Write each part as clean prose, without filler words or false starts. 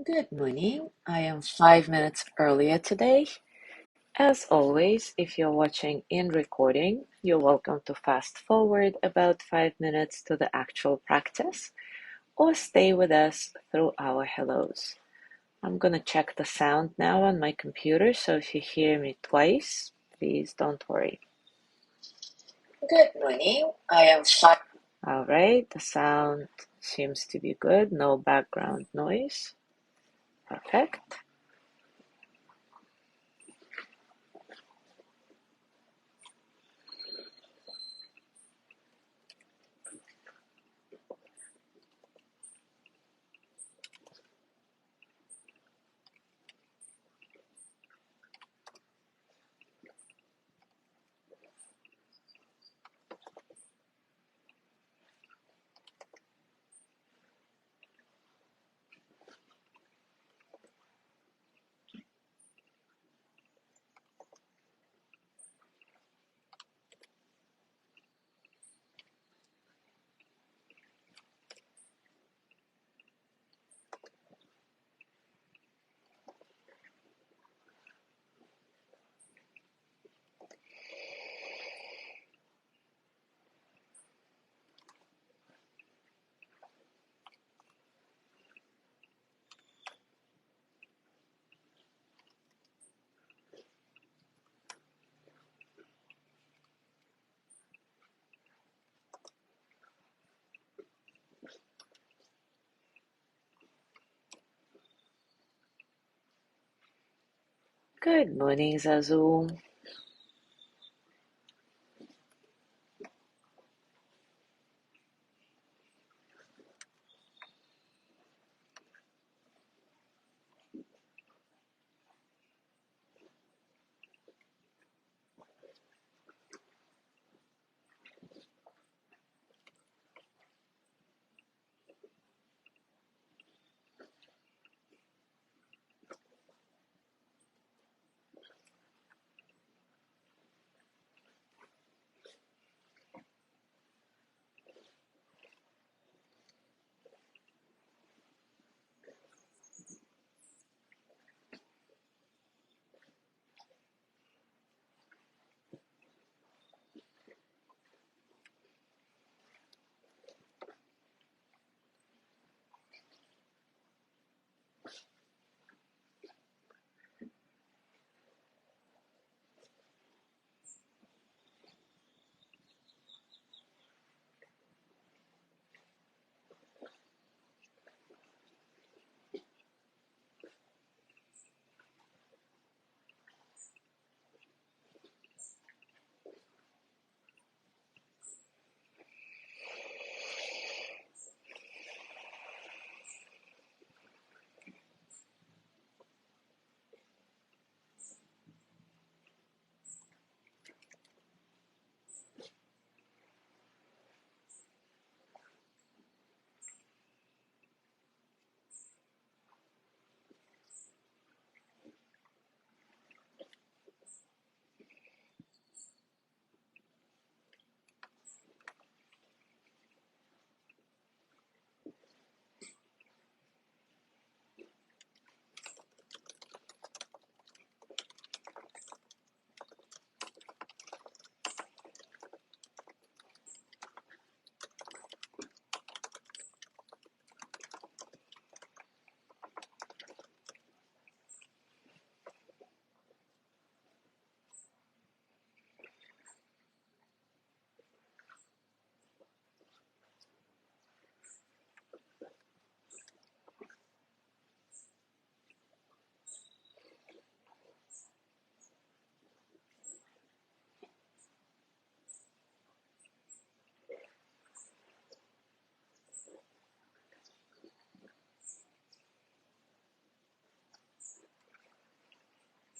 Good morning. I am 5 minutes earlier today. As always, if you're watching in recording, you're welcome to fast forward about 5 minutes to the actual practice or stay with us through our hellos. I'm going to check the sound now on my computer, so if you hear me twice, please don't worry. Good morning. I am five. All right, the sound seems to be good. No background noise. Perfect. Good morning, Zazu.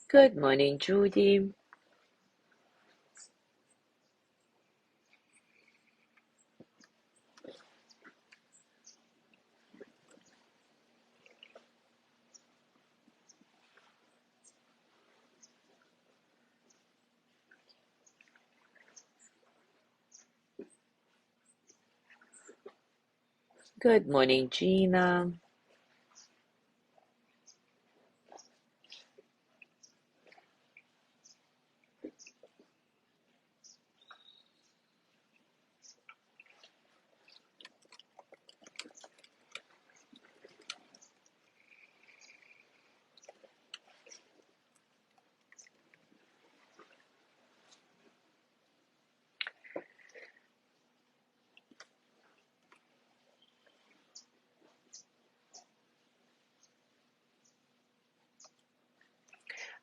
Good morning, Judy. Good morning, Gina.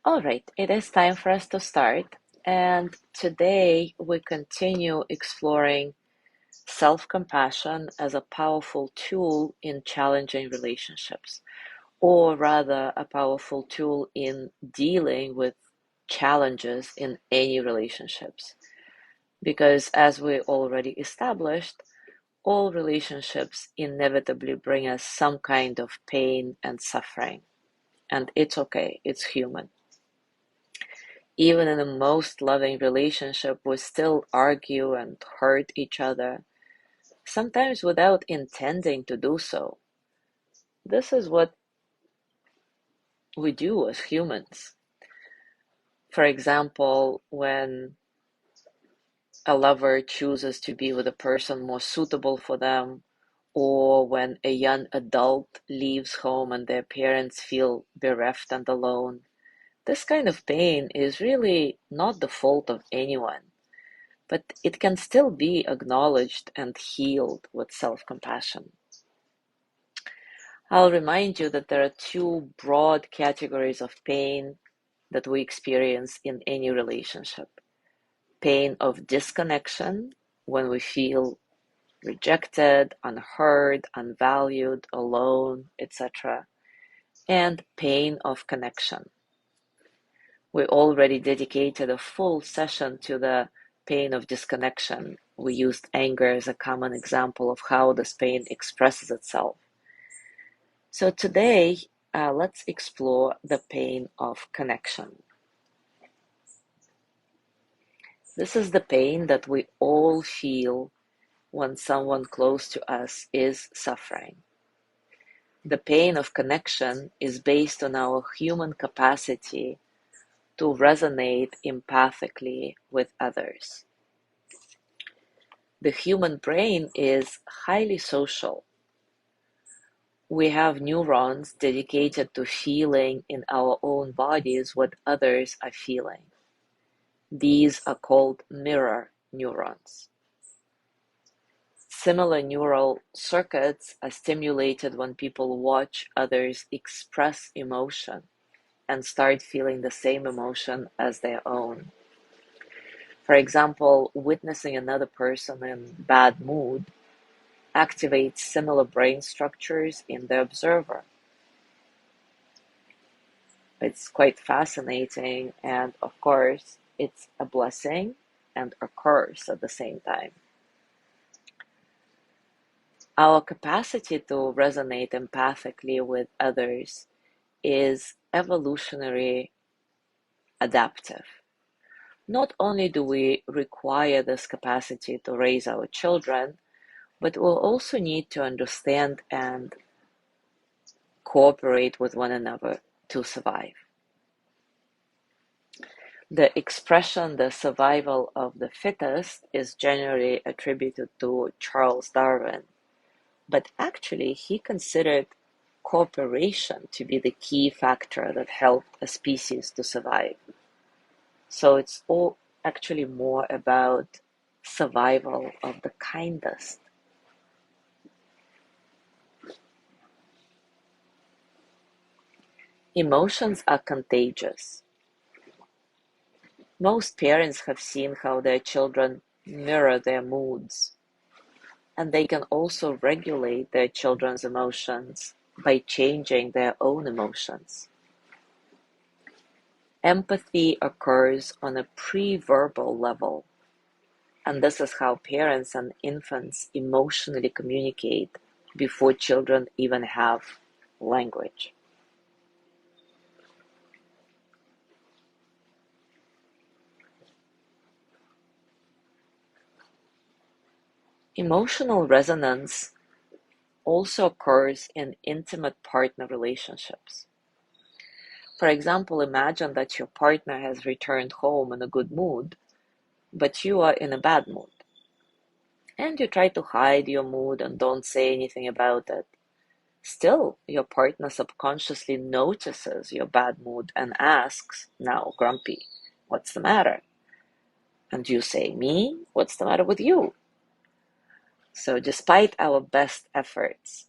All right, it is time for us to start. And today we continue exploring self compassion as a powerful tool in challenging relationships, or rather, a powerful tool in dealing with challenges in any relationships. Because as we already established, all relationships inevitably bring us some kind of pain and suffering. And it's okay, it's human. Even in the most loving relationship, we still argue and hurt each other, sometimes without intending to do so. This is what we do as humans. For example, when a lover chooses to be with a person more suitable for them, or when a young adult leaves home and their parents feel bereft and alone, this kind of pain is really not the fault of anyone, but it can still be acknowledged and healed with self compassion. I'll remind you that there are two broad categories of pain that we experience in any relationship: pain of disconnection, when we feel rejected, unheard, unvalued, alone, etc., and pain of connection. We already dedicated a full session to the pain of disconnection. We used anger as a common example of how this pain expresses itself. So today, let's explore the pain of connection. This is the pain that we all feel when someone close to us is suffering. The pain of connection is based on our human capacity to resonate empathically with others. The human brain is highly social. We have neurons dedicated to feeling in our own bodies what others are feeling. These are called mirror neurons. Similar neural circuits are stimulated when people watch others express emotion and start feeling the same emotion as their own. For example, witnessing another person in bad mood activates similar brain structures in the observer. It's quite fascinating, and of course, it's a blessing and a curse at the same time. Our capacity to resonate empathically with others is evolutionary adaptive. Not only do we require this capacity to raise our children, but we'll also need to understand and cooperate with one another to survive. The expression "the survival of the fittest" is generally attributed to Charles Darwin, but actually he considered cooperation to be the key factor that helped a species to survive. So it's all actually more about survival of the kindest. Emotions are contagious. Most parents have seen how their children mirror their moods, and they can also regulate their children's emotions by changing their own emotions. Empathy occurs on a pre-verbal level, and this is how parents and infants emotionally communicate before children even have language. Emotional resonance also occurs in intimate partner relationships. For example, imagine that your partner has returned home in a good mood, but you are in a bad mood. And you try to hide your mood and don't say anything about it. Still, your partner subconsciously notices your bad mood and asks, "Now, grumpy, what's the matter?" And you say, "Me? What's the matter with you?" So, despite our best efforts,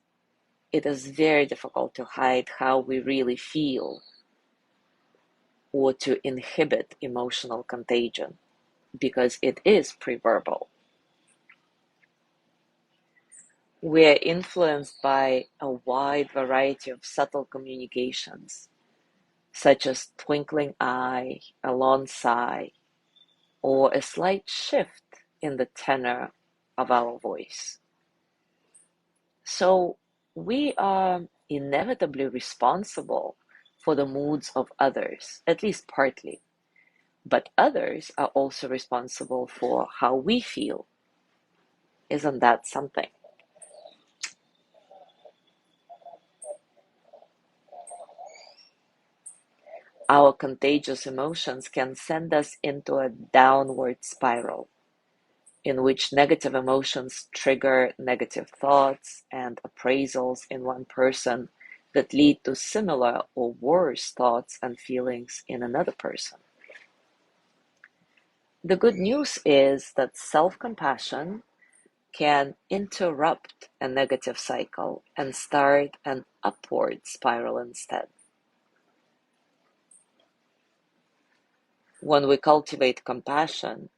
it is very difficult to hide how we really feel. or to inhibit emotional contagion, because it is pre-verbal. We are influenced by a wide variety of subtle communications, such as twinkling eye, a long sigh, or a slight shift in the tenor of our voice. So we are inevitably responsible for the moods of others, at least partly. But others are also responsible for how we feel. Isn't that something? Our contagious emotions can send us into a downward spiral in which negative emotions trigger negative thoughts and appraisals in one person that lead to similar or worse thoughts and feelings in another person. The good news is that self-compassion can interrupt a negative cycle and start an upward spiral instead. When we cultivate compassion,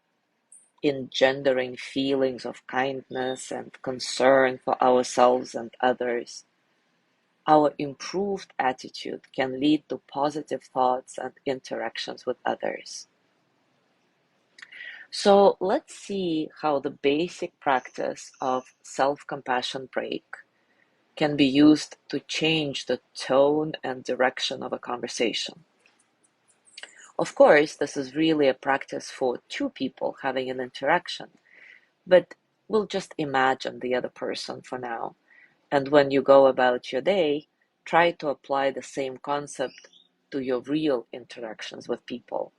engendering feelings of kindness and concern for ourselves and others, our improved attitude can lead to positive thoughts and interactions with others. So let's see how the basic practice of self-compassion break can be used to change the tone and direction of a conversation. Of course, this is really a practice for two people having an interaction, but we'll just imagine the other person for now. And when you go about your day, try to apply the same concept to your real interactions with people,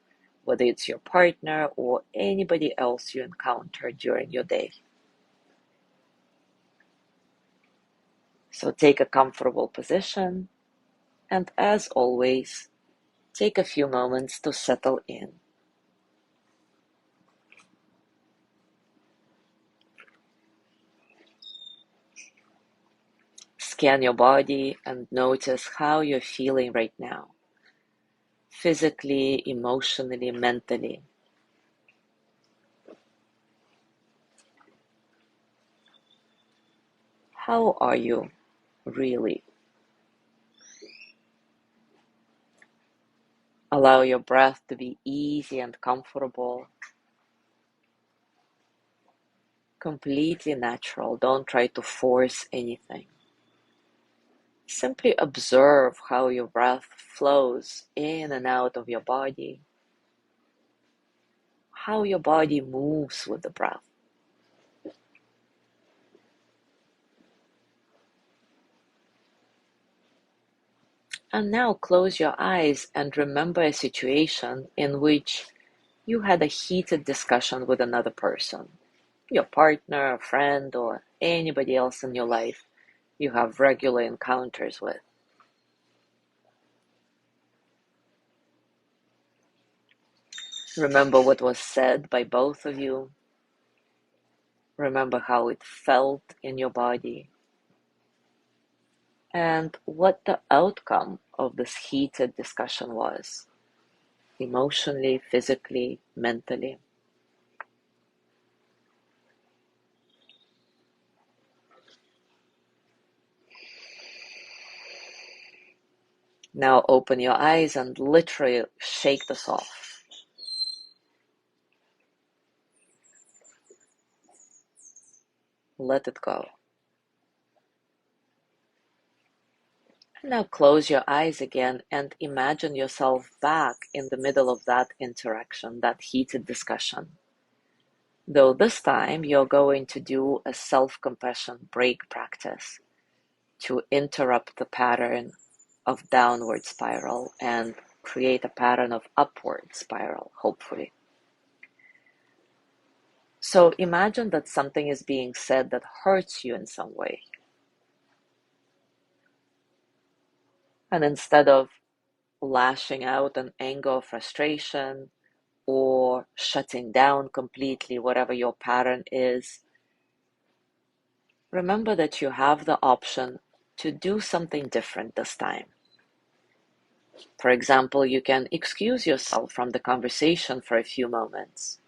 whether it's your partner or anybody else you encounter during your day. So take a comfortable position, and as always, take a few moments to settle in. Scan your body and notice how you're feeling right now, physically, emotionally, mentally. How are you really? Allow your breath to be easy and comfortable, completely natural. Don't try to force anything. Simply observe how your breath flows in and out of your body, how your body moves with the breath. And now close your eyes and remember a situation in which you had a heated discussion with another person, your partner, a friend, or anybody else in your life you have regular encounters with. Remember what was said by both of you. Remember how it felt in your body and what the outcome of this heated discussion was, emotionally, physically, mentally. Now open your eyes and literally shake this off. Let it go. Now close your eyes again and imagine yourself back in the middle of that interaction, that heated discussion. Though this time you're going to do a self-compassion break practice to interrupt the pattern of downward spiral and create a pattern of upward spiral, hopefully. So imagine that something is being said that hurts you in some way. And instead of lashing out in anger or frustration or shutting down completely, whatever your pattern is, remember that you have the option to do something different this time. For example, you can excuse yourself from the conversation for a few moments.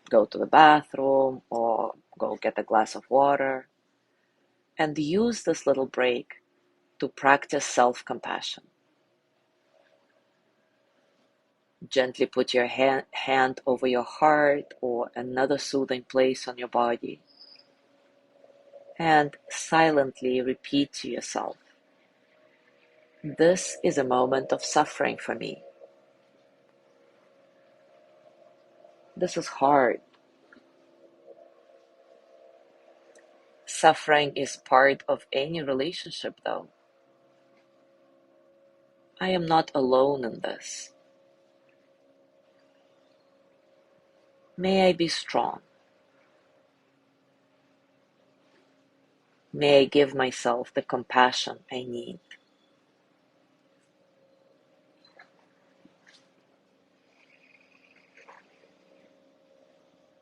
Go to the bathroom or go get a glass of water and use this little break to practice self-compassion. Gently put your hand over your heart or another soothing place on your body and silently repeat to yourself, "This is a moment of suffering for me. This is hard. Suffering is part of any relationship, though. I am not alone in this. May I be strong. May I give myself the compassion I need."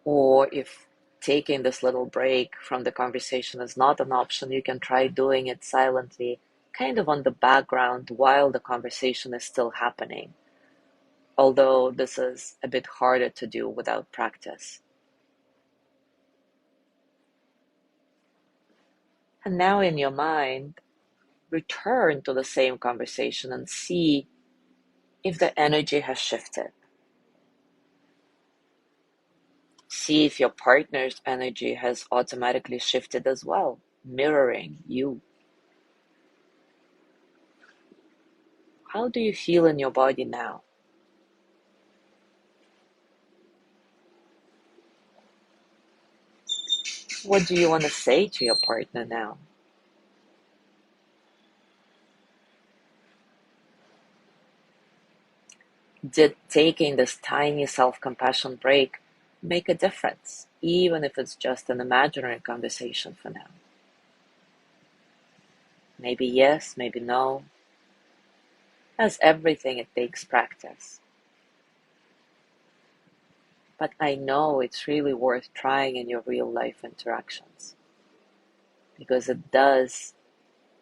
Or if taking this little break from the conversation is not an option, you can try doing it silently, kind of on the background while the conversation is still happening. Although this is a bit harder to do without practice. And now in your mind, return to the same conversation and see if the energy has shifted. See if your partner's energy has automatically shifted as well, mirroring you. How do you feel in your body now? What do you want to say to your partner now? Did taking this tiny self-compassion break make a difference, even if it's just an imaginary conversation for now? Maybe yes, maybe no. As everything, it takes practice. But I know it's really worth trying in your real life interactions because it does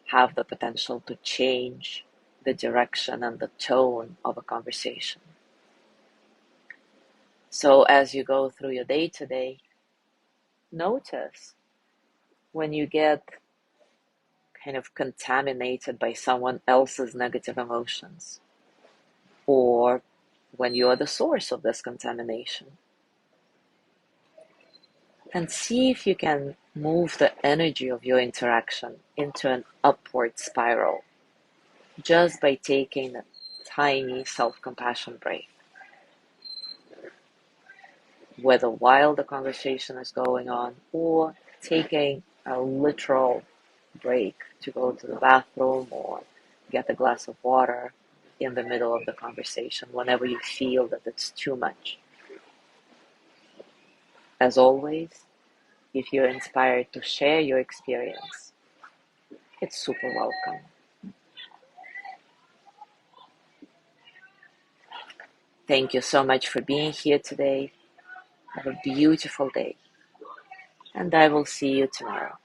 have the potential to change the direction and the tone of a conversation. So as you go through your day today, notice when you get kind of contaminated by someone else's negative emotions, or when you are the source of this contamination. And see if you can move the energy of your interaction into an upward spiral just by taking a tiny self-compassion break. Whether while the conversation is going on or taking a literal break to go to the bathroom or get a glass of water in the middle of the conversation whenever you feel that it's too much. As always, if you're inspired to share your experience, it's super welcome. Thank you so much for being here today. Have a beautiful day, and I will see you tomorrow.